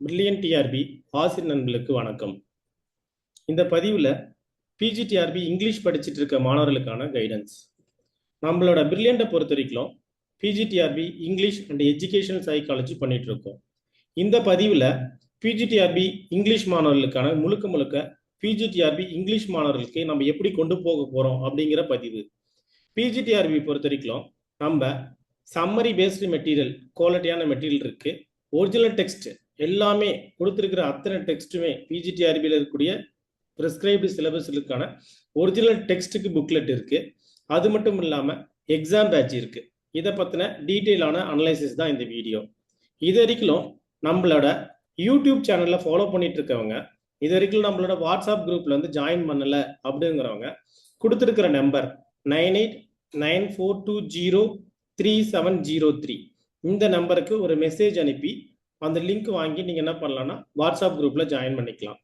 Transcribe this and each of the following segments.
Brilliant TRP ஆசிரியர் நண்பர்களுக்கு வணக்கம். இந்த பதிவில் பிஜிடிஆர்பி இங்கிலீஷ் படிச்சுட்டு இருக்க மாணவர்களுக்கான கைடன்ஸ். நம்மளோட பிரில்லியண்ட்டை பொறுத்த வரைக்கும் PGTRB English and educational psychology பண்ணிட்டு இருக்கோம். இந்த பதிவில் பிஜிடிஆர்பி இங்கிலீஷ் மாணவர்களுக்கான முழுக்க பிஜிடிஆர்பி இங்கிலீஷ் மாணவர்களுக்கு நம்ம எப்படி கொண்டு போக போகிறோம் அப்படிங்கிற பதிவு. பிஜிடிஆர்பி பொறுத்த வரைக்கும் நம்ம சம்மரி பேஸ்டு மெட்டீரியல், குவாலிட்டியான மெட்டீரியல் இருக்கு. ஒரிஜினல் டெக்ஸ்ட் எல்லாமே கொடுத்துருக்கிற அத்தனை டெக்ஸ்ட்டுமே பிஜிடிஆர்பியில் இருக்கக்கூடிய ப்ரிஸ்கிரைப்டு சிலபஸ்களுக்கான ஒரிஜினல் டெக்ஸ்ட்டுக்கு புக்லெட் இருக்கு. அது மட்டும் இல்லாமல் எக்ஸாம் பேட்ச் இருக்கு. இதை பற்றின டீட்டெயிலான அனலைசிஸ் தான் இந்த வீடியோ. இது வரைக்கும் நம்மளோட யூடியூப் சேனலில் ஃபாலோ பண்ணிட்டு இருக்கவங்க, இது வரைக்கும் நம்மளோட வாட்ஸ்அப் குரூப்ல வந்து ஜாயின் பண்ணலை அப்படிங்கிறவங்க கொடுத்துருக்கிற நம்பர் 9894203703 இந்த நம்பருக்கு ஒரு மெசேஜ் அனுப்பி அந்த லிங்க் வாங்கி நீங்கள் என்ன பண்ணலாம்னா வாட்ஸ்அப் குரூப்பில் ஜாயின் பண்ணிக்கலாம்.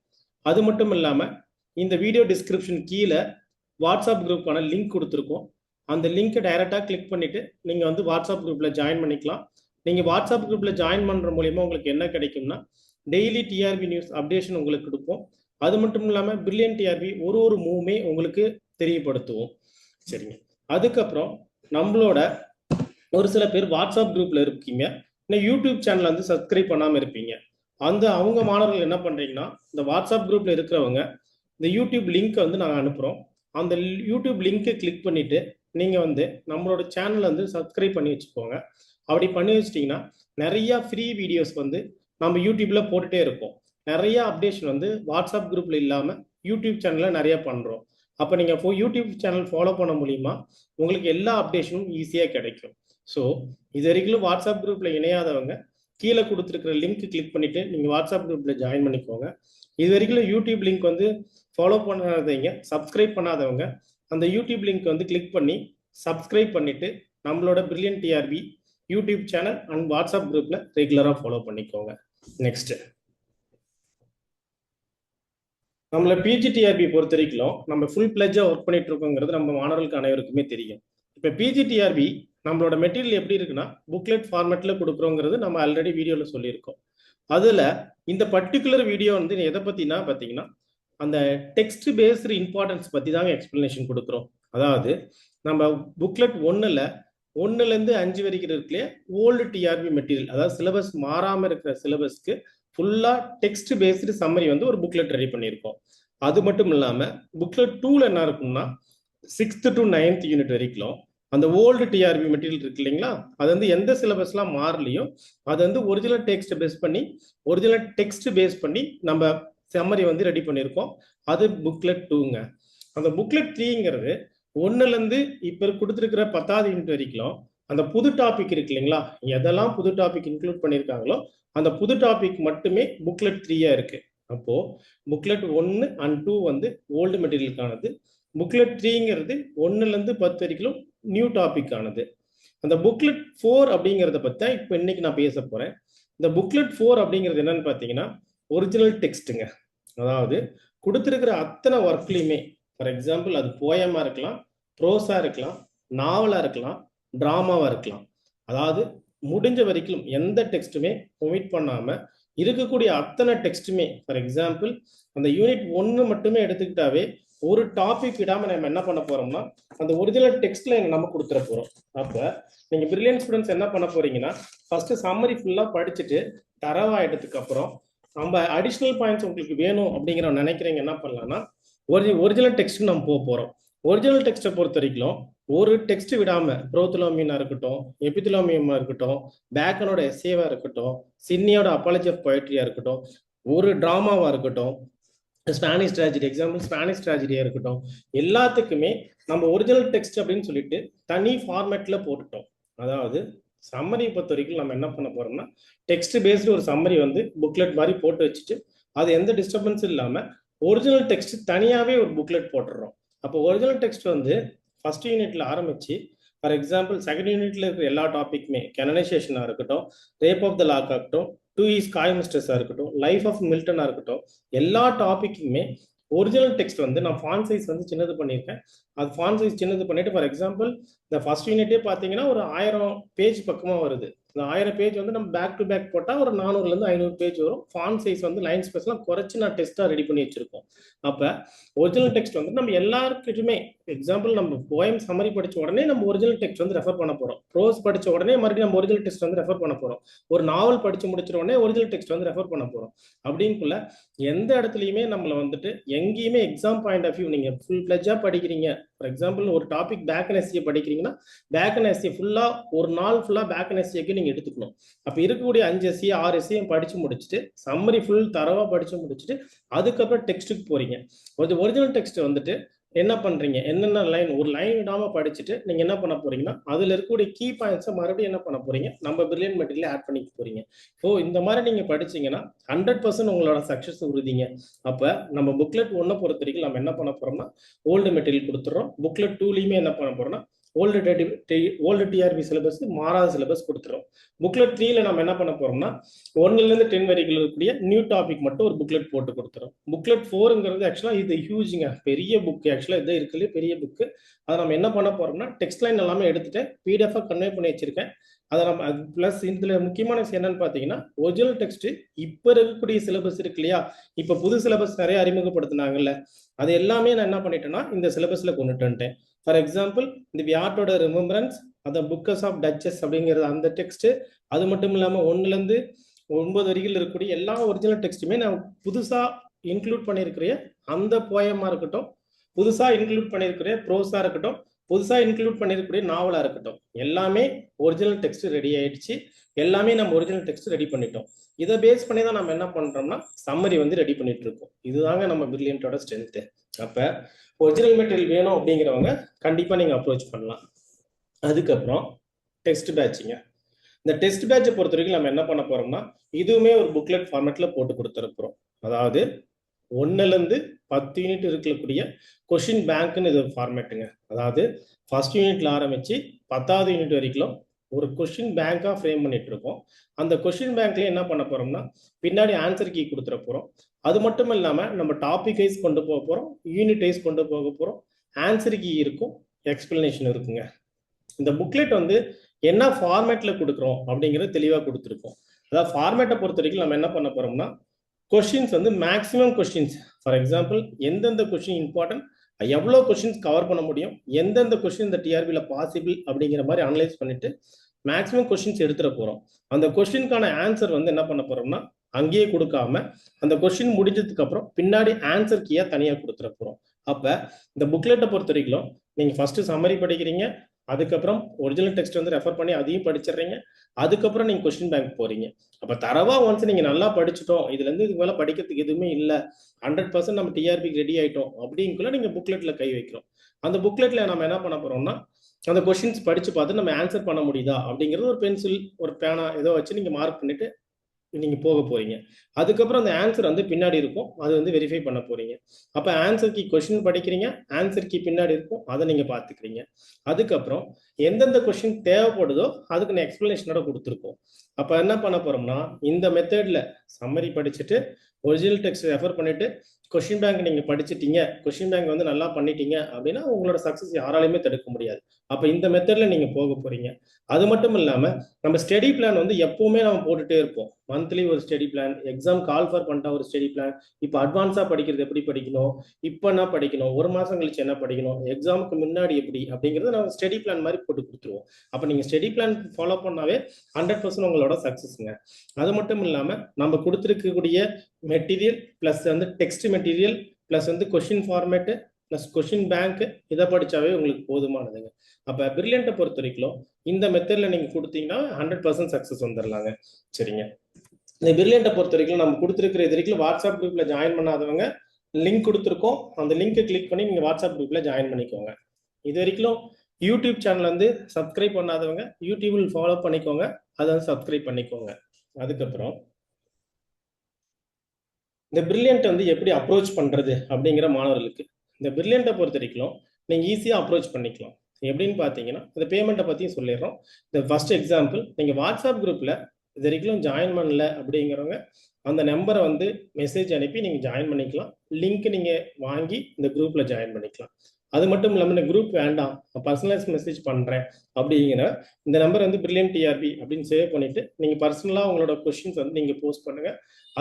அது மட்டும் இல்லாமல் இந்த வீடியோ டிஸ்கிரிப்ஷன் கீழே வாட்ஸ்அப் குரூப்பான லிங்க் கொடுத்துருக்கோம். அந்த லிங்க்கை டைரெக்டாக கிளிக் பண்ணிவிட்டு நீங்கள் வந்து வாட்ஸ்அப் குரூப்பில் ஜாயின் பண்ணிக்கலாம். நீங்கள் வாட்ஸ்அப் குரூப்பில் ஜாயின் பண்ணுற மூலிமா உங்களுக்கு என்ன கிடைக்கும்னா டெய்லி டிஆர்பி நியூஸ் அப்டேஷன் உங்களுக்கு கொடுப்போம். அது மட்டும் இல்லாமல் பிரில்லியன்ட் டிஆர்பி ஒரு மூவ்மே உங்களுக்கு தெரியப்படுத்துவோம். சரிங்க. அதுக்கப்புறம் நம்மளோட ஒரு சில பேர் வாட்ஸ்அப் குரூப்பில் இருக்கீங்க, இன்னும் யூடியூப் சேனல் வந்து சப்ஸ்கிரைப் பண்ணாமல் இருப்பீங்க. அவங்க மாணவர்கள் என்ன பண்ணுறீங்கன்னா, இந்த வாட்ஸ்அப் குரூப்பில் இருக்கிறவங்க இந்த யூடியூப் லிங்க்கை வந்து நாங்கள் அனுப்புகிறோம். அந்த யூடியூப் லிங்க்கை கிளிக் பண்ணிவிட்டு நீங்கள் வந்து நம்மளோட சேனலை வந்து சப்ஸ்கிரைப் பண்ணி வச்சுக்கோங்க. அப்படி பண்ணி வச்சிட்டிங்கன்னா நிறையா ஃப்ரீ வீடியோஸ் வந்து நம்ம யூடியூப்பில் போட்டுகிட்டே இருப்போம். நிறையா அப்டேஷன் வந்து வாட்ஸ்அப் குரூப்பில் இல்லாமல் யூடியூப் சேனலில் நிறையா பண்ணுறோம். அப்போ நீங்கள் யூடியூப் சேனல் ஃபாலோ பண்ண மூலிமா உங்களுக்கு எல்லா அப்டேஷனும் ஈஸியாக கிடைக்கும். ஸோ இது வரைக்கும் வாட்ஸ்அப் குரூப்பில் இணையாதவங்க கீழே கொடுத்துருக்கிற லிங்க் கிளிக் பண்ணிவிட்டு நீங்கள் வாட்ஸ்அப் குரூப்பில் ஜாயின் பண்ணிக்கோங்க. இது வரைக்கும் யூடியூப் லிங்க் வந்து ஃபாலோ பண்ணாதவங்க, சப்ஸ்கிரைப் பண்ணாதவங்க அந்த யூடியூப் லிங்க் வந்து கிளிக் பண்ணி சப்ஸ்கிரைப் பண்ணிவிட்டு நம்மளோட brilliant TRB YouTube channel and WhatsApp குரூப்பில் ரெகுலராக ஃபாலோ பண்ணிக்கோங்க. நெக்ஸ்ட்டு நம்மளை பிஜிடிஆர்பி பொறுத்த வரைக்கும் நம்ம ஃபுல் பிளட்ஜாக ஒர்க் பண்ணிட்டு இருக்கோங்கிறது நம்ம மாணவர்களுக்கு அனைவருக்குமே தெரியும். இப்போ பிஜிடிஆர்பி நம்மளோட மெட்டீரியல் எப்படி இருக்குன்னா புக்லெட் ஃபார்மேட்டில் கொடுக்குறோங்கிறது நம்ம ஆல்ரெடி வீடியோவில் சொல்லியிருக்கோம். அதில் இந்த பர்டிகுலர் வீடியோ வந்து எதை பற்றினா பார்த்தீங்கன்னா அந்த டெக்ஸ்ட் பேஸ்டு இம்பார்ட்டன்ஸ் பற்றி தாங்க எக்ஸ்பிளனேஷன் கொடுக்குறோம். அதாவது நம்ம புக்லெட் 1லேருந்து 5 வரைக்கும் இருக்குல்லையே ஓல்டு டிஆர்பி மெட்டீரியல், அதாவது சிலபஸ் மாறாமல் இருக்கிற சிலபஸ்க்கு ஃபுல்லாக டெக்ஸ்ட் பேஸ்டு சம்மரி வந்து ஒரு புக்லெட் ரெடி பண்ணியிருக்கோம். அது மட்டும் இல்லாமல் புக்லெட் 2ல் என்ன இருக்கும்னா 6th to 9th யூனிட் வரைக்கும் அந்த ஓல்டு டிஆர்பி மெட்டீரியல் இருக்கு இல்லைங்களா, அது வந்து எந்த சிலபஸ்லாம் மாறலையோ அது வந்து ஒரிஜினல் டெக்ஸ்ட் பேஸ் பண்ணி நம்ம சம்மரி வந்து ரெடி பண்ணியிருக்கோம். அது புக்லெட் 2ங்க. அந்த புக்லெட் 3ங்கிறது 1லேருந்து இப்போ கொடுத்துருக்கிற 10th யூனிட் வரைக்கும் அந்த புது டாபிக் இருக்கு இல்லைங்களா, எதெல்லாம் புது டாபிக் இன்க்ளூட் பண்ணியிருக்காங்களோ அந்த புது டாபிக் மட்டுமே புக்லெட் 3 இருக்கு. அப்போ புக்லெட் 1 and 2 வந்து ஓல்டு மெட்டீரியலுக்கானது, புக்லெட் 3ங்கிறது 1லேருந்து 10 வரைக்கும் நியூ டாபிக் ஆனது. அந்த புக்லெட் 4 அப்படிங்கிறத பற்றி இப்போ இன்னைக்கு நான் பேச போறேன். இந்த புக்லெட் 4 அப்படிங்கிறது என்னன்னு பார்த்தீங்கன்னா ஒரிஜினல் டெக்ஸ்ட்டுங்க. அதாவது கொடுத்துருக்கிற அத்தனை ஒர்க்லையுமே, ஃபார் எக்ஸாம்பிள் அது போயமா இருக்கலாம், ப்ரோஸா இருக்கலாம், நாவலா இருக்கலாம், டிராமாவா இருக்கலாம், அதாவது முடிஞ்ச வரைக்கும் எந்த டெக்ஸ்ட்டுமே ஒமிட் பண்ணாம இருக்கக்கூடிய அத்தனை டெக்ஸ்ட்டுமே, ஃபார் எக்ஸாம்பிள் அந்த யூனிட் 1 மட்டுமே எடுத்துக்கிட்டாவே ஒரு டாபிக் விடாம நம்ம என்ன பண்ண போறோம்னா அந்த ஒரிஜினல் டெக்ஸ்ட்ல நம்ம கொடுத்துட போறோம். அப்ப நீங்க பிரில்லியன்ட் ஸ்டூடெண்ட்ஸ் என்ன பண்ண போறீங்கன்னா ஃபர்ஸ்ட் சம்மரி ஃபுல்லா படிச்சுட்டு தரவாயிட்டதுக்கு அப்புறம் நம்ம அடிஷ்னல் பாயிண்ட்ஸ் உங்களுக்கு வேணும் அப்படிங்கிற நினைக்கிறீங்க என்ன பண்ணலாம்னா ஒரிஜினல் டெக்ஸ்ட் நம்ம போறோம். ஒரிஜினல் டெக்ஸ்ட்டை பொறுத்த வரைக்கும் ஒரு டெக்ஸ்ட் விடாம ப்ரோத்துலோமியனா இருக்கட்டும், எபித்துலோமியமா இருக்கட்டும், பேக்கனோட எஸ்ஏவா இருக்கட்டும், சிட்னியோட அப்பாலஜி ஆஃப் பொயட்ரியா இருக்கட்டும், ஒரு டிராமாவா இருக்கட்டும், ஸ்பானிஷ் ட்ராஜடி, எக்ஸாம்பிள் ஸ்பானிஷ் ட்ராஜடியா இருக்கட்டும், எல்லாத்துக்குமே நம்ம ஒரிஜினல் டெக்ஸ்ட் அப்படின்னு சொல்லிட்டு தனி ஃபார்மேட்ல போட்டுட்டோம். அதாவது சம்மரி பொறுத்த வரைக்கும் நம்ம என்ன பண்ண போறோம்னா டெக்ஸ்ட் பேஸ்டு ஒரு சம்மரி வந்து புக்லெட் மாதிரி போட்டு வச்சுட்டு அது எந்த டிஸ்டர்பன்ஸும் இல்லாமல் ஒரிஜினல் டெக்ஸ்ட் தனியாகவே ஒரு புக்லெட் போட்டுடுறோம். அப்போ ஒரிஜினல் டெக்ஸ்ட் வந்து ஃபர்ஸ்ட் யூனிட்ல ஆரம்பிச்சு ஃபார் எக்ஸாம்பிள் செகண்ட் யூனிட்ல இருக்கிற எல்லா டாபிக்குமே, கேனனைசேஷனாக இருக்கட்டும், ரேப் ஆஃப் த லாக் ஆகட்டும், 2 E's காய் மிஸ்டர்ஸாக இருக்கட்டும், லைஃப் ஆஃப் மில்டனாக இருக்கட்டும், எல்லா டாபிக்குமே ஒரிஜினல் டெக்ஸ்ட் வந்து நான் ஃபாண்ட் சைஸ் வந்து சின்னது பண்ணியிருக்கேன். அது ஃபாண்ட் சைஸ் சின்னது பண்ணிட்டு ஃபார் எக்ஸாம்பிள் இந்த ஃபர்ஸ்ட் யூனிட்டே பார்த்தீங்கன்னா ஒரு 1000 பேஜ் பக்கமாக வருது. இந்த 1000 பேஜ் வந்து நம்ம பேக் டு பேக் போட்டால் ஒரு 400லேருந்து 500 பேஜ் வரும். ஃபாண்ட் சைஸ் வந்து லைன் ஸ்பேஸ்லாம் குறைச்சி நான் டெஸ்ட்டாக ரெடி பண்ணி வச்சிருக்கோம். அப்போ ஒரிஜினல் டெக்ஸ்ட் வந்து நம்ம எல்லாருக்கிட்டுமே எக்ஸாம்பிள் நம்ம போயம் சம்மரி படித்த உடனே நம்ம ஒரிஜினல் டெக்ஸ்ட் வந்து ரெஃபர் பண்ண போகிறோம். ப்ரோஸ் படித்த உடனே மறுபடியும் நம்ம ஒரிஜினல் டெக்ஸ்ட் வந்து ரெஃபர் பண்ண போகிறோம். ஒரு நாவல் படித்து முடிச்ச உடனே ஒரிஜினல் டெக்ஸ்ட் வந்து ரெஃபர் பண்ண போகிறோம். அப்படின்னுக்குள்ள எந்த இடத்துலையுமே நம்மளை வந்துட்டு எங்கேயுமே எக்ஸாம் பாயிண்ட் ஆஃப் வியூ நீங்கள் ஃபுல் பிளட்ஜாக படிக்கிறீங்க. ஃபார் எக்ஸாம்பிள் ஒரு டாபிக் பேக் அண்ட் எஸ்சியை படிக்கிறீங்கன்னா பேக் அண்ட் எஸ்சியை ஃபுல்லாக ஒரு நாள் ஃபுல்லாக பேக் அண்ட் எஸ்சிக்கு நீங்கள் எடுத்துக்கணும். அப்போ இருக்கக்கூடிய 5 எஸ்சி 6 எஸ்சியும் படித்து முடிச்சுட்டு சம்மரி ஃபுல் தரவாக படித்து முடிச்சுட்டு அதுக்கப்புறம் டெக்ஸ்ட்டுக்கு போகிறீங்க. ஒரு ஒரிஜினல் டெக்ஸ்ட் வந்துட்டு என்ன பண்றீங்க, என்னென்ன லைன் ஒரு லைன் விடாம படிச்சுட்டு நீங்க என்ன பண்ண போறீங்கன்னா அதுல இருக்கக்கூடிய கீ பாயிண்ட்ஸை மறுபடியும் என்ன பண்ண போறீங்க, நம்ம பிரில்லியன்ட் மெட்டீரியல் ஆட் பண்ணிக்க போறீங்க. ஸோ இந்த மாதிரி நீங்க படிச்சீங்கன்னா 100% உங்களோட சக்சஸ் உறுதிங்க. அப்ப நம்ம புக்லெட் 1 பொறுத்த வரைக்கும் நம்ம என்ன பண்ண போறோம்னா ஓல்டு மெட்டீரியல் கொடுத்துறோம். புக்லெட் 2லயுமே என்ன பண்ண போறோம்னா ஓல்டு டிஆர்பி சிலபஸ் மாறாத சிலபஸ் கொடுத்துரும். புக்லெட் 3ல நம்ம என்ன பண்ண போறோம்னா 1லேருந்து 10 வரைக்கும் இருக்கக்கூடிய நியூ டாபிக் மட்டும் ஒரு புக்லெட் போட்டு கொடுத்துரும். புக்லெட் 4ங்கிறது ஆக்சுவலா இது ஹியூஜுங்க, பெரிய புக். ஆக்சுவலா இது இருக்குல்ல பெரிய புக்கு. அதை நம்ம என்ன பண்ண போறோம்னா டெக்ஸ்ட் லைன் எல்லாமே எடுத்துட்டு பிடிஎஃப் கன்வே பண்ணி வச்சிருக்கேன். அதை நம்ம பிளஸ் இதுல முக்கியமான விஷயம் என்னன்னு பாத்தீங்கன்னா ஒரிஜினல் டெக்ஸ்ட் இப்ப இருக்கக்கூடிய சிலபஸ் இருக்கு இல்லையா, இப்ப புது சிலபஸ் நிறைய அறிமுகப்படுத்தினாங்கல்ல, அது எல்லாமே நான் என்ன பண்ணிட்டேன்னா இந்த சிலபஸ்ல கொண்டுட்டு வந்துட்டேன். ஃபார் எக்ஸாம்பிள் இந்த வியாட்டோட ரிமெம்பரன்ஸ், அந்த புக்கஸ் ஆஃப் டச்சஸ் அப்படிங்கிறது அந்த டெக்ஸ்ட், அது மட்டும் இல்லாம 1லேருந்து 9 வரைக்கும் இருக்கக்கூடிய எல்லா ஒரிஜினல் டெக்ஸ்ட்டுமே நான் புதுசா இன்க்ளூட் பண்ணியிருக்கிற அந்த போயமா இருக்கட்டும், புதுசா இன்க்ளூட் பண்ணியிருக்கிற ப்ரோஸா இருக்கட்டும், புதுசா இன்க்ளூட் பண்ணிருக்கக்கூடிய நாவலா இருக்கட்டும், எல்லாமே ஒரிஜினல் டெக்ஸ்ட் ரெடி ஆயிடுச்சு. எல்லாமே நம்ம ஒரிஜினல் டெக்ஸ்ட் ரெடி பண்ணிட்டோம். இதை பேஸ் பண்ணி தான் நம்ம என்ன பண்றோம்னா சம்மரி வந்து ரெடி பண்ணிட்டு இருக்கோம். இதுதாங்க நம்ம பிரில்லியன்ட்டோட ஸ்ட்ரென்த். அப்ப ஒரிஜினல் மெட்டீரியல் வேணும் அப்படிங்கிறவங்க கண்டிப்பா நீங்க அப்ரோச் பண்ணலாம். அதுக்கப்புறம் டெஸ்ட் பேட்சுங்க. இந்த டெஸ்ட் பேட்சை பொறுத்த வரைக்கும் நம்ம என்ன பண்ண போறோம்னா இதுவுமே ஒரு புக்லெட் ஃபார்மேட்ல போட்டு கொடுத்துருப்போம். அதாவது 1லேருந்து 10 யூனிட் இருக்கக்கூடிய கொஸ்டின் பேங்க்னு இது ஃபார்மேட்டுங்க. அதாவது ஃபர்ஸ்ட் யூனிட்ல ஆரம்பிச்சு 10வது யூனிட் வரைக்கும் ஒரு கொஸ்டின் பேங்கா ஃப்ரேம் பண்ணிட்டு இருக்கோம். அந்த கொஸ்டின் பேங்க்ல என்ன பண்ண போறோம்னா பின்னாடி ஆன்சர் கீ கொடுத்துட போறோம். அது மட்டும் இல்லாம நம்ம டாபிக் வைஸ் கொண்டு போக போறோம், யூனிட் வைஸ் கொண்டு போக போறோம். ஆன்சர் கீ இருக்கும், எக்ஸ்பிளனேஷன் இருக்குங்க. இந்த புக்லெட் வந்து என்ன ஃபார்மேட்ல கொடுக்குறோம் அப்படிங்கிறது தெளிவா கொடுத்துருக்கோம். அதாவது ஃபார்மேட்டை பொறுத்த வரைக்கும் நம்ம என்ன பண்ண போறோம்னா கொஸ்டின்ஸ் வந்து மேக்ஸிமம் கொஸ்டின்ஸ், ஃபார் எக்ஸாம்பிள் எந்தெந்த கொஸ்டின் இம்பார்ட்டன்ட், எவ்வளோ கொஸ்டின்ஸ் கவர் பண்ண முடியும், எந்தெந்த கொஸ்டின் இந்த டிஆர்பியில் பாசிபிள் அப்படிங்கிற மாதிரி அனலைஸ் பண்ணிட்டு மேக்ஸிமம் கொஸ்டின்ஸ் எடுத்துட போகிறோம். அந்த கொஸ்டினுக்கான ஆன்சர் வந்து என்ன பண்ண போறோம்னா அங்கேயே கொடுக்காம அந்த கொஸ்டின் முடிஞ்சதுக்கு அப்புறம் பின்னாடி ஆன்சர் கீயா தனியாக கொடுத்துட போகிறோம். அப்போ இந்த புக்லெட்டை பொறுத்த வரைக்கும் நீங்கள் ஃபர்ஸ்ட் சம்மரி படிக்கிறீங்க, அதுக்கப்புறம் ஒரிஜினல் டெக்ஸ்ட் வந்து ரெஃபர் பண்ணி அதையும் படிச்சிடுறீங்க, அதுக்கப்புறம் நீங்க கொஸ்டின் பேங்க் போறீங்க. அப்ப தரவா ஒன்ஸ் நீங்க நல்லா படிச்சுட்டோம், இதுல இருந்து இதுக்கு மேல படிக்கிறதுக்கு எதுவுமே இல்ல, 100% நம்ம டிஆர்பிக்கு ரெடி ஆயிட்டோம் அப்படிங்குள்ள நீங்க புக்லெட்ல கை வைக்கிறோம். அந்த புக்லெட்ல நம்ம என்ன பண்ண போறோம்னா அந்த கொஸ்டின்ஸ் படிச்சு பார்த்து நம்ம ஆன்சர் பண்ண முடியுதா அப்படிங்கிறது ஒரு பென்சில் ஒரு பேனா ஏதோ வச்சு நீங்க மார்க் பண்ணிட்டு நீங்க போக போறீங்க. அதுக்கப்புறம் அந்த ஆன்சர் வந்து பின்னாடி இருக்கும், அது வந்து வெரிஃபை பண்ண போறீங்க. அப்ப ஆன்சர் கீ கொஸ்டின் படிக்கிறீங்க, ஆன்சர் கீ பின்னாடி இருக்கும், அதை நீங்க பாத்துக்கிறீங்க. அதுக்கப்புறம் எந்தெந்த கொஸ்டின் தேவைப்படுதோ அதுக்கு நான் எக்ஸ்பிளனேஷனோட கொடுத்துருக்கோம். அப்ப என்ன பண்ண போறோம்னா இந்த மெத்தட்ல சம்மரி படிச்சுட்டு ஒரிஜினல் டெக்ஸ்ட் ரெஃபர் பண்ணிட்டு கொஸ்டின் பேங்க் நீங்க படிச்சுட்டீங்க, கொஸ்டின் பேங்க் வந்து நல்லா பண்ணிட்டீங்க அப்படின்னா உங்களோட சக்சஸ் யாராலையுமே தடுக்க முடியாது. அப்ப இந்த மெத்தட்ல நீங்க போக போறீங்க. அது மட்டும் இல்லாம நம்ம ஸ்டடி பிளான் வந்து எப்பவுமே நம்ம போட்டுட்டே இருப்போம். மந்த்லி ஒரு study plan, exam call for பண்ணிட்டா ஒரு ஸ்டடி பிளான், இப்போ அட்வான்ஸா படிக்கிறது எப்படி படிக்கணும், இப்போ என்ன படிக்கணும், ஒரு மாசம் கழிச்சு என்ன படிக்கணும், எக்ஸாமுக்கு முன்னாடி எப்படி அப்படிங்கறத நம்ம ஸ்டடி பிளான் மாதிரி போட்டு கொடுத்துருவோம். அப்ப நீங்க ஸ்டடி பிளான் ஃபாலோ பண்ணாவே 100% உங்களோட சக்சஸ்ங்க. அது மட்டும் இல்லாம நம்ம கொடுத்துருக்கக்கூடிய மெட்டீரியல் பிளஸ் வந்து டெக்ஸ்ட் மெட்டீரியல் பிளஸ் வந்து question format plus question bank, இதை படிச்சாவே உங்களுக்கு போதுமானதுங்க. அப்ப பிரில்லியன்ட்டை பொறுத்த வரைக்கும் இந்த மெத்தட்ல நீங்க கொடுத்தீங்கன்னா 100% சக்சஸ் வந்துடலாங்க. சரிங்க, இந்த பிரில்லியன்ட்டை பொறுத்த வரைக்கும் நம்ம கொடுத்துருக்கிற இது வரைக்கும் வாட்ஸ்அப் குரூப்ல ஜாயின் பண்ணாதவங்க லிங்க் கொடுத்துருக்கோம், அந்த லிங்கை கிளிக் பண்ணி நீங்க வாட்ஸ்அப் குரூப்ல ஜாயின் பண்ணிக்கோங்க. இது வரைக்கும் யூடியூப் சேனல் வந்து சப்ஸ்கிரைப் பண்ணாதவங்க யூடியூப்ல ஃபாலோ பண்ணிக்கோங்க, அதை வந்து சப்ஸ்கிரைப் பண்ணிக்கோங்க. அதுக்கப்புறம் இந்த பிரில்லியன்ட் வந்து எப்படி அப்ரோச் பண்றது அப்படிங்கிற மாணவர்களுக்கு இந்த பிரில்லியன்ட்டை பொறுத்த வரைக்கும் நீங்க ஈஸியா அப்ரோச் பண்ணிக்கலாம். எப்படின்னு பாத்தீங்கன்னா இந்த பேமெண்ட்டை பத்தியும் சொல்லிடுறோம். இந்த ஃபர்ஸ்ட் எக்ஸாம்பிள், நீங்க வாட்ஸ்அப் குரூப்ல இது வரைக்கும் ஜாயின் பண்ணல அப்படிங்கிறவங்க அந்த நம்பரை வந்து மெசேஜ் அனுப்பி நீங்க ஜாயின் பண்ணிக்கலாம். லிங்க் நீங்க வாங்கி இந்த குரூப்ல ஜாயின் பண்ணிக்கலாம். அது மட்டும் இல்லாமல் இந்த குரூப் வேண்டாம், பர்சனலைஸ் மெசேஜ் பண்ணுறேன் அப்படிங்கிற இந்த நம்பர் வந்து பிரில்லியன்ட் டிஆர்பி அப்படின்னு சேவ் பண்ணிட்டு நீங்கள் பர்சனலாக உங்களோட கொஸ்டின்ஸ் வந்து நீங்கள் போஸ்ட் பண்ணுங்க,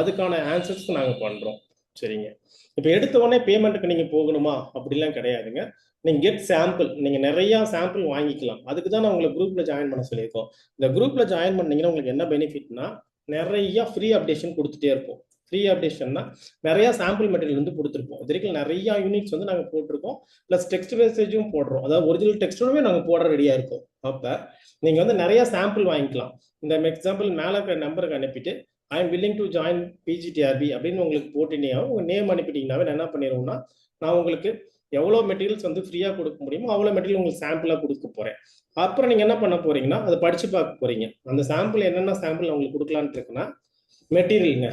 அதுக்கான ஆன்சர்ஸ் நாங்கள் பண்ணுறோம். சரிங்க. இப்போ எடுத்த உடனே பேமெண்ட்டுக்கு நீங்கள் போகணுமா அப்படிலாம் கிடையாதுங்க. நீங்கள் கெட் சாம்பிள், நீங்கள் நிறையா சாம்பிள் வாங்கிக்கலாம். அதுக்கு தான் நான் உங்களை குரூப்பில் ஜாயின் பண்ண சொல்லியிருக்கோம். இந்த குரூப்பில் ஜாயின் பண்ணீங்கன்னா உங்களுக்கு என்ன பெனிஃபிட்னா நிறைய ஃப்ரீ அப்டேஷன் கொடுத்துட்டே இருப்போம். ஃப்ரீ அப்டேஷன்னா நிறைய சாம்பிள் மெட்டீரியல் வந்து கொடுத்துருப்போம். இது வரைக்கும் நிறைய யூனிட்ஸ் வந்து நாங்கள் போட்டிருக்கோம். ப்ளஸ் டெக்ஸ்ட் மெசேஜும் போடுறோம். அதாவது ஒரிஜினல் டெக்ஸ்டோடவே நாங்கள் போட ரெடியாக இருக்கோம். அப்போ நீங்கள் வந்து நிறைய சாம்பிள் வாங்கிக்கலாம். இந்த எக்ஸாம்பிள் மேலே இருக்கிற நம்பருக்கு அனுப்பிட்டு I am willing to join PGTRB அப்படின்னு உங்களுக்கு போட்டினீங்கன்னா உங்கள் நேம் அனுப்பிட்டீங்கன்னாவே நான் என்ன பண்ணிடுவோம்னா நான் உங்களுக்கு எவ்வளோ மெட்டீரியல்ஸ் வந்து ஃப்ரீயாக கொடுக்க முடியுமோ அவ்வளோ மெட்டீரியல் உங்களுக்கு சாம்பிளாக கொடுக்க போகிறேன். அப்புறம் நீங்கள் என்ன பண்ண போறீங்கன்னா அதை படித்து பார்க்க போறீங்க. அந்த சாம்பிள் என்னென்ன சாம்பிள் உங்களுக்கு கொடுக்கலான்னு இருக்குன்னா மெட்டீரியலுங்க.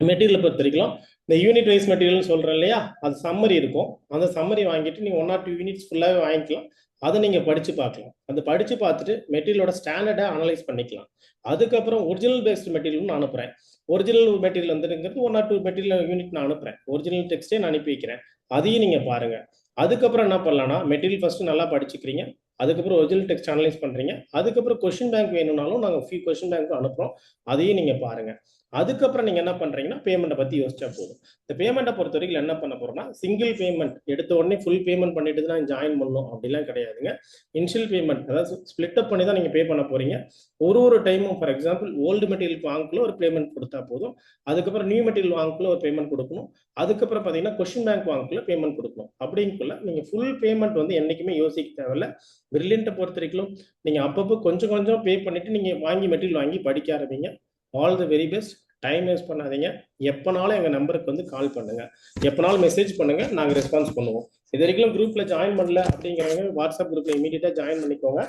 மெட்டீரியலை பொறுத்த வரைக்கும் இந்த யூனிட் வைஸ் மெட்டீரியல் சொல்கிறேன் இல்லையா, அது சம்மரி இருக்கும். அந்த சம்மரி வாங்கிட்டு நீங்கள் 1 or 2 யூனிட்ஸ் ஃபுல்லாகவே வாங்கிக்கலாம். அதை நீங்கள் படித்து பார்க்கலாம். அதை படித்து பார்த்துட்டு மெட்டீரியலோட ஸ்டாண்டர்டை அனலைஸ் பண்ணிக்கலாம். அதுக்கப்புறம் ஒரிஜினல் பேஸ்ட் மெட்டீரியல் நான் அனுப்புகிறேன். ஒரிஜினல் மெட்டீரியல் வந்துங்கிறது 1 or 2 மெட்டீரியல் யூனிட் நான் அனுப்புகிறேன். ஒரிஜினல் டெக்ஸ்டே நான் அனுப்பி வைக்கிறேன். அதையும் நீங்கள் பாருங்க. அதுக்கப்புறம் என்ன பண்ணலாம்னா மெட்டீரியல் ஃபர்ஸ்ட் நல்லா படிச்சுக்கிறீங்க. அதுக்கப்புறம் ஒரிஜினல் டெக்ஸ்ட் அனலைஸ் பண்ணுறீங்க. அதுக்கப்புறம் கொஸ்டின் பேங்க் வேணும்னாலும் நாங்கள் ஃபியூ கொஸ்டின் பேங்க் அனுப்புகிறோம். அதையும் நீங்கள் பாருங்கள். அதுக்கப்புறம் நீங்கள் என்ன பண்ணுறீங்கன்னா பேமெண்ட்டை பற்றி யோசிச்சா போதும். இந்த பேமெண்ட்டை பொறுத்த வரைக்கும் என்ன பண்ண போகிறோம்னா சிங்கிள் பேமெண்ட் எடுத்த உடனே ஃபுல் பேமெண்ட் பண்ணிட்டு தான் ஜாயின் பண்ணணும் அப்படிலாம் கிடையாதுங்க. இனிஷியல் பேமெண்ட் அதாவது ஸ்பிளிட் அப் பண்ணி தான் நீங்கள் பே பண்ண போகிறீங்க. ஒரு டைமும் ஃபார் எக்ஸாம்பிள் ஓல்டு மெட்டீரியல் வாங்கக்குள்ள ஒரு பேமெண்ட் கொடுத்தா போதும். அதுக்கப்புறம் நியூ மெட்டீரியல் வாங்கக்குள்ள ஒரு பேமெண்ட் கொடுக்கணும். அதுக்கப்புறம் பார்த்தீங்கன்னா கொஸ்டின் பேங்க் வாங்கக்குள்ள பேமெண்ட் கொடுக்கணும். அப்படிங்குள்ள நீங்கள் ஃபுல் பேமெண்ட் வந்து என்றைக்குமே யோசிக்க தேவையில்ல. பிரில்லியண்ட்டை பொறுத்த வரைக்கும் நீங்கள் அப்பப்போ கொஞ்சம் கொஞ்சம் பே பண்ணிட்டு நீங்கள் வாங்கி மெட்டீரியல் வாங்கி படிக்க ஆரம்பிங்க. All the very best. Time waste பண்ணாதீங்க. எப்போனாலும் எங்கள் நம்பருக்கு வந்து கால் பண்ணுங்க, எப்போனாலும் மெசேஜ் பண்ணுங்க, நாங்கள் ரெஸ்பான்ஸ் பண்ணுவோம். இது வரைக்கும் குரூப்பில் ஜாயின் பண்ணல அப்படிங்கிறவங்க வாட்ஸ்அப் குரூப்பில் இமீடியட்டாக ஜாயின் பண்ணிக்கோங்க.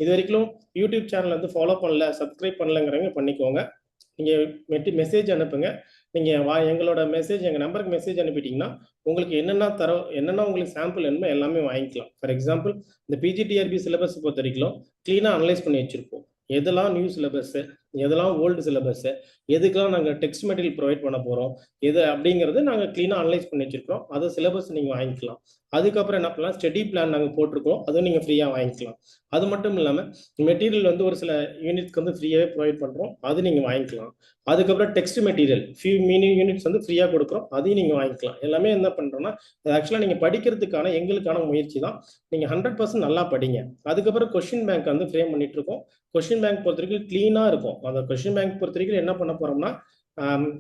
இது வரைக்கும் யூடியூப் சேனல் வந்து ஃபாலோ பண்ணல, சப்ஸ்கிரைப் பண்ணலங்கிறவங்க பண்ணிக்கோங்க. நீங்கள் மெசேஜ் அனுப்புங்க. நீங்கள் எங்களோட மெசேஜ் எங்கள் நம்பருக்கு மெசேஜ் அனுப்பிட்டீங்கன்னா உங்களுக்கு என்னென்ன உங்களுக்கு சாம்பிள் வேணுமோ எல்லாமே வாங்கிக்கலாம். ஃபார் எக்ஸாம்பிள் இந்த பிஜிடிஆர்பி சிலபஸ் பொறுத்த வரைக்கும் க்ளீனாக அனலைஸ் பண்ணி வச்சுருப்போம். எதெல்லாம் நியூ சிலபஸ்ஸு, எதெல்லாம் ஓல்டு சிலபஸ்ஸு, எதுக்கெல்லாம் நாங்கள் டெக்ஸ்ட் மெட்டீரியல் ப்ரொவைட் பண்ண போகிறோம், எது அப்படிங்கிறது நாங்கள் க்ளீனாக அனலைஸ் பண்ணி வச்சுருக்கோம். அதை சிலபஸ் நீங்கள் வாங்கிக்கலாம். அதுக்கப்புறம் என்ன பண்ணலாம், ஸ்டடி பிளான் நாங்கள் போட்டிருக்கோம், அதுவும் நீங்கள் ஃப்ரீயாக வாங்கிக்கலாம். அது மட்டும் இல்லாமல் மெட்டீரியல் வந்து ஒரு சில யூனிட்ஸ்க்கு வந்து ஃப்ரீயாகவே ப்ரொவைட் பண்ணுறோம், அது நீங்கள் வாங்கிக்கலாம். அதுக்கப்புறம் டெக்ஸ்ட் மெட்டீரியல் ஃபியூ யூனிட்ஸ் வந்து ஃப்ரீயாக கொடுக்குறோம், அதையும் நீங்கள் வாங்கிக்கலாம். எல்லாமே என்ன பண்ணுறோன்னா ஆக்சுவலாக நீங்கள் படிக்கிறதுக்கான எங்களுக்கான முயற்சி தான். நீங்கள் 100% நல்லா படிங்க. அதுக்கப்புறம் கொஸ்டின் பேங்க் வந்து ஃப்ரேம் பண்ணிட்டு இருக்கோம். கொஸ்டின் பேங்க் பொறுத்த வரைக்கும் க்ளீனாக இருக்கும். அந்த கொஸ்டின் பேங்க் பொறுத்த வரைக்கும் என்ன பண்ண போகிறோம்னா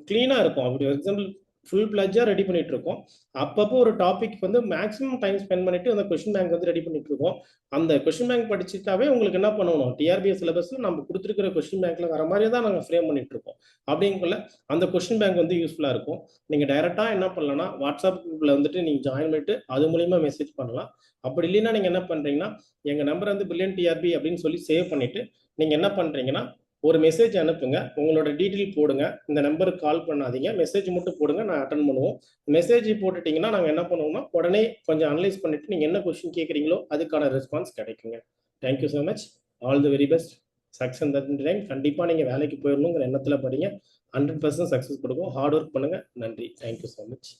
க்ளீனாக இருக்கும். அப்படி எக்ஸாம்பிள் ஃபுல் பிளட்ஜாக ரெடி பண்ணிட்டு இருக்கோம். அப்பப்போ ஒரு டாபிக் வந்து மேக்ஸிமம் டைம் ஸ்பெண்ட் பண்ணிட்டு அந்த கொஸ்டின் பேங்க் வந்து ரெடி பண்ணிட்டு இருக்கோம். அந்த கொஸ்டின் பேங்க் படிச்சுட்டாவே உங்களுக்கு என்ன பண்ணணும், டிஆர்பிஎஸ் சிலபஸ்ல நம்ம கொடுத்துருக்கிற கொஸ்டின் பேங்க்ல வர மாதிரியே தான் நாங்கள் ஃப்ரேம் பண்ணிட்டு இருக்கோம். அப்படிங்குள்ள அந்த கொஸ்டின் பேங்க் வந்து யூஸ்ஃபுல்லாக இருக்கும். நீங்கள் டைரெக்டாக என்ன பண்ணலாம்னா வாட்ஸ்அப் குரூப்பில் வந்துட்டு நீங்கள் ஜாயின் பண்ணிட்டு அது மூலியமா மெசேஜ் பண்ணலாம். அப்படி இல்லைன்னா நீங்கள் என்ன பண்ணுறீங்கன்னா எங்கள் நம்பர் வந்து பிரில்லியன்ட் டிஆர்பி அப்படின்னு சொல்லி சேவ் பண்ணிட்டு நீங்கள் என்ன பண்ணுறீங்கன்னா ஒரு மெசேஜ் அனுப்புங்க, உங்களோட டீட்டெயில் போடுங்க. இந்த நம்பருக்கு கால் பண்ணாதீங்க, மெசேஜ் மட்டும் போடுங்க, நான் அட்டன் பண்ணுவோம். மெசேஜ் போட்டுட்டீங்கன்னா நாங்கள் என்ன பண்ணுவோம்னா உடனே கொஞ்சம் அனலைஸ் பண்ணிட்டு நீங்கள் என்ன கொஸ்டின் கேட்குறீங்களோ அதுக்கான ரெஸ்பான்ஸ் கிடைக்குங்க. Thank you so much. All the very best. Success time. கண்டிப்பாக நீங்கள் வேலைக்கு போயிடணுங்கிற எண்ணத்தில் படிங்க. 100% சக்ஸஸ் கொடுக்கும். ஹார்ட் ஒர்க் பண்ணுங்க. நன்றி. Thank you so much.